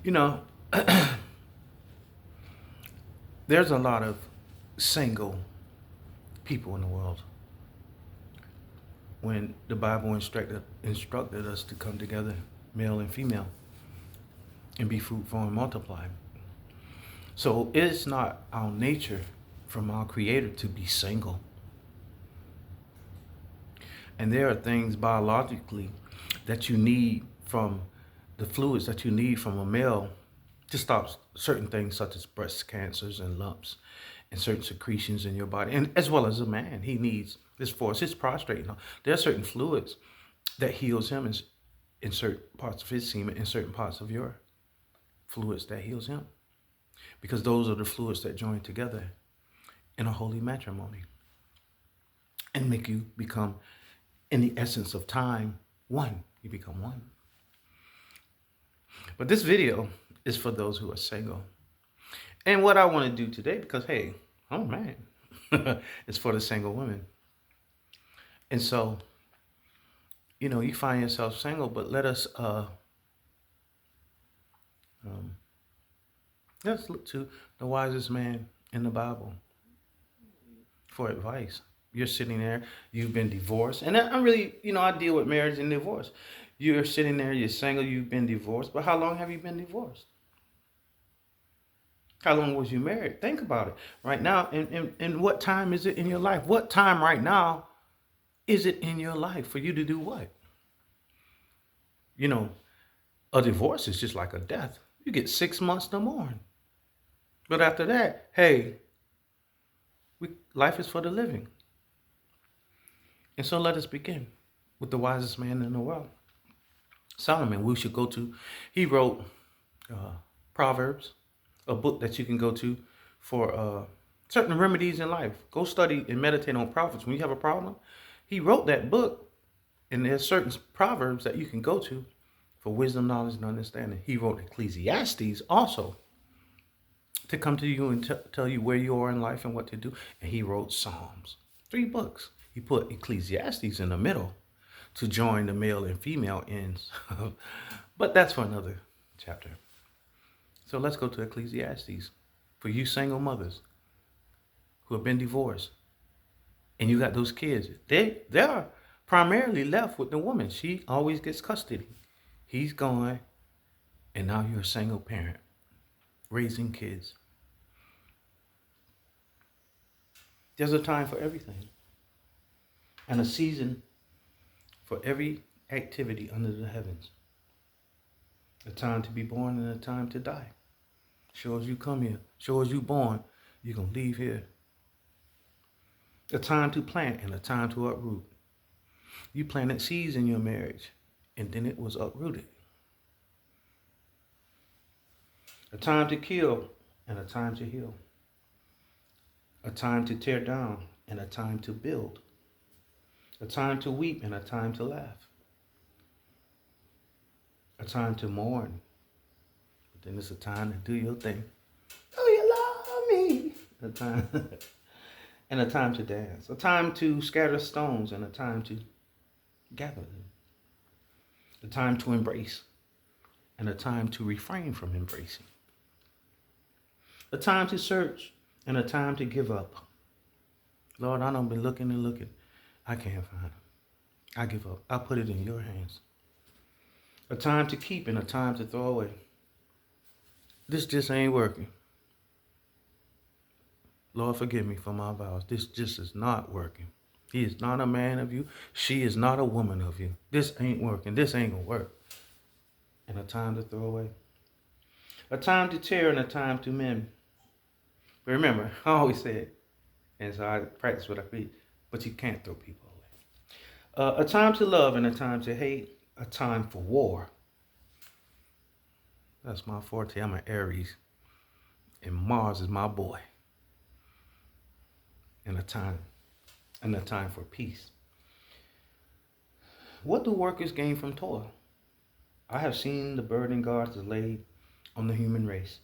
You know, there's a lot of single people in the world. When the Bible instructed us to come together, male and female, and be fruitful and multiply. So it's not our nature from our Creator to be single. And there are things biologically that you need from the fluids that you need from a male to stop certain things such as breast cancers and lumps and certain secretions in your body. And as well as a man, he needs this for his prostrate. There are certain fluids that heals him in certain parts of his semen, in certain parts of your fluids that heals him. Because those are the fluids that join together in a holy matrimony and make you become, in the essence of time, one. You become one. But this video is for those who are single. And what I want to do today, because hey, I'm a man, it's for the single women. And so, you find yourself single, but let's look to the wisest man in the Bible for advice. You're sitting there, you've been divorced. And I'm really, I deal with marriage and divorce. You're sitting there, you're single, you've been divorced. But how long have you been divorced? How long was you married? Think about it right now. And what time is it in your life? What time right now is it in your life for you to do what? You know, a divorce is just like a death. You get 6 months to mourn. But after that, hey, life is for the living. And so let us begin with the wisest man in the world. Solomon, we should go to. He wrote Proverbs, a book that you can go to for certain remedies in life. Go study and meditate on Proverbs. When you have a problem, he wrote that book, and there's certain Proverbs that you can go to for wisdom, knowledge, and understanding. He wrote Ecclesiastes also to come to you and tell you where you are in life and what to do. And he wrote Psalms, 3 books. He put Ecclesiastes in the middle to join the male and female ends. But that's for another chapter. So let's go to Ecclesiastes. For you single mothers who have been divorced and you got those kids, they are primarily left with the woman. She always gets custody. He's gone, and now you're a single parent raising kids. There's a time for everything and a season for every activity under the heavens. A time to be born and a time to die. Sure as you come here, sure as you born, you're going to leave here. A time to plant and a time to uproot. You planted seeds in your marriage and then it was uprooted. A time to kill and a time to heal. A time to tear down and a time to build. A time to weep and a time to laugh. A time to mourn. But then it's a time to do your thing. Oh, you love me. A time and a time to dance. A time to scatter stones and a time to gather them. A time to embrace and a time to refrain from embracing. A time to search and a time to give up. Lord, I don't been looking and looking. I can't find it. I give up. I put it in your hands. A time to keep and a time to throw away. This just ain't working. Lord, forgive me for my vows. This just is not working. He is not a man of you. She is not a woman of you. This ain't working. This ain't gonna work. And a time to throw away. A time to tear and a time to mend. But remember, I always say it, and so I practice what I preach, but you can't throw people away. A time to love and a time to hate. A time for war. That's my forte. I'm an Aries, and Mars is my boy. And a time for peace. What do workers gain from toil? I have seen the burden God has laid on the human race.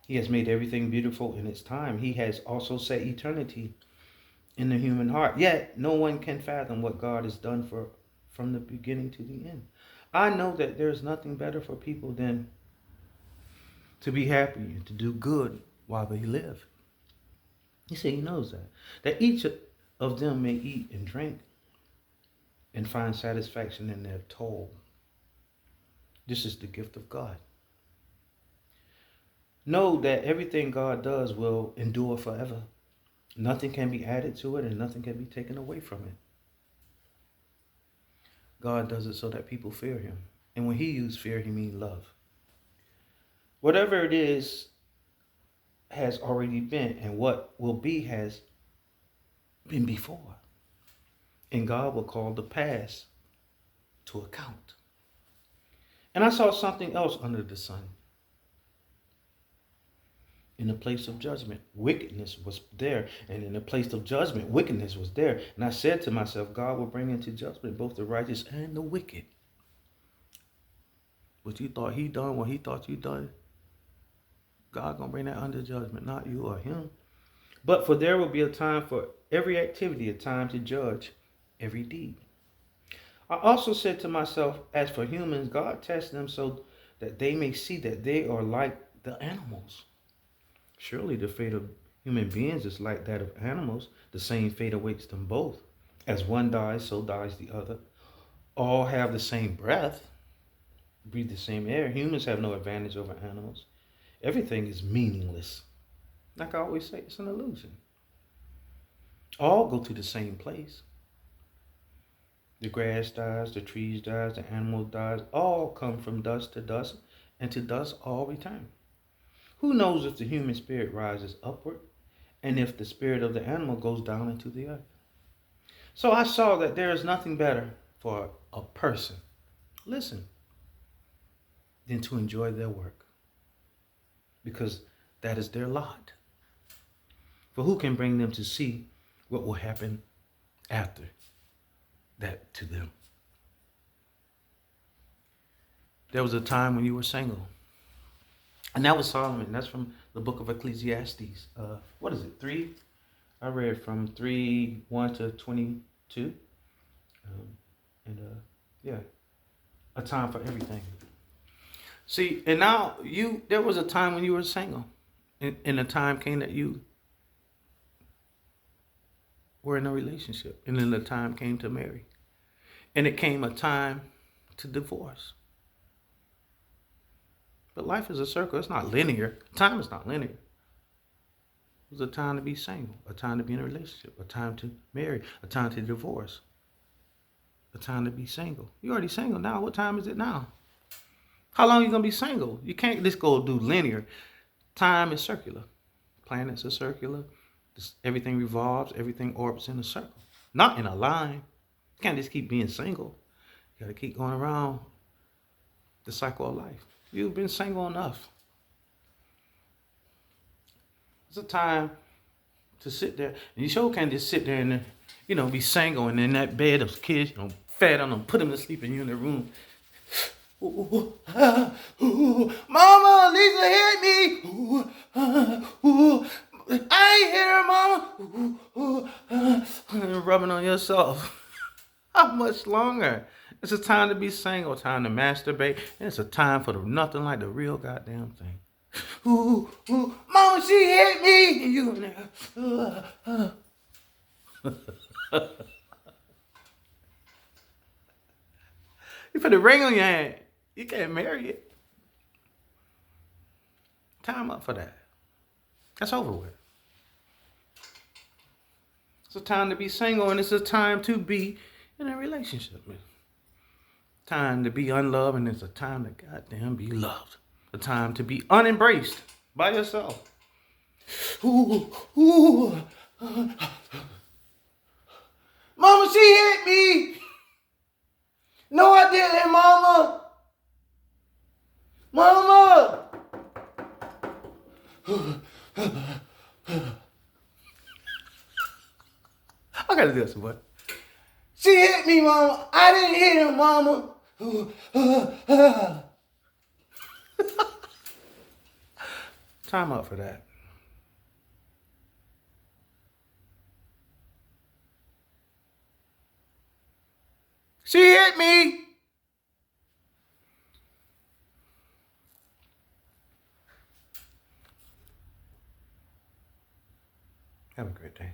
He has made everything beautiful in its time. He has also set eternity in the human heart. Yet no one can fathom what God has done from the beginning to the end. I know that there's nothing better for people than to be happy and to do good while they live. He said he knows that. That each of them may eat and drink and find satisfaction in their toil. This is the gift of God. Know that everything God does will endure forever. Nothing can be added to it and nothing can be taken away from it. God does it so that people fear him. And when he uses fear, he means love. Whatever it is has already been, and what will be has been before. And God will call the past to account. And I saw something else under the sun. In the place of judgment, wickedness was there. And in the place of judgment, wickedness was there. And I said to myself, God will bring into judgment both the righteous and the wicked. What you thought he done, what he thought you done, God gonna bring that under judgment, not you or him. But for there will be a time for every activity, a time to judge every deed. I also said to myself, as for humans, God tests them so that they may see that they are like the animals. Surely the fate of human beings is like that of animals. The same fate awaits them both. As one dies, so dies the other. All have the same breath, breathe the same air. Humans have no advantage over animals. Everything is meaningless. Like I always say, it's an illusion. All go to the same place. The grass dies, the trees dies, the animal dies. All come from dust, and to dust all return. Who knows if the human spirit rises upward and if the spirit of the animal goes down into the earth? So I saw that there is nothing better for a person, listen, than to enjoy their work, because that is their lot. For who can bring them to see what will happen after that to them? There was a time when you were single. And that was Solomon. That's from the book of Ecclesiastes. What is it, 3? I read from 3, 1 to 22. Yeah, a time for everything. See, and now there was a time when you were single. And a time came that you were in a relationship. And then the time came to marry. And it came a time to divorce. But life is a circle. It's not linear. Time is not linear. It was a time to be single, a time to be in a relationship, a time to marry, a time to divorce, a time to be single. You're already single now. What time is it now? How long are you going to be single? You can't just go do linear. Time is circular. Planets are circular. Everything revolves. Everything orbits in a circle. Not in a line. You can't just keep being single. You got to keep going around the cycle of life. You've been single enough. It's a time to sit there. And you sure can't just sit there and, be single and in that bed of kids, fat on them, put them to sleep and you in the room. Mama, Lisa hit me. I ain't hit her, Mama. Rubbing on yourself. How much longer? It's a time to be single, time to masturbate, and it's a time for nothing like the real goddamn thing. Mama, she hit me! And you in there. You put a ring on your hand. You can't marry it. Time up for that. That's over with. It's a time to be single, and it's a time to be in a relationship, man. Time to be unloved, and it's a time to goddamn be loved. A time to be unembraced by yourself. Mama, she hit me. No, I didn't, Mama. Mama. I gotta do this, boy. She hit me, Mama. I didn't hit her, Mama. Time up for that. She hit me. Have a great day.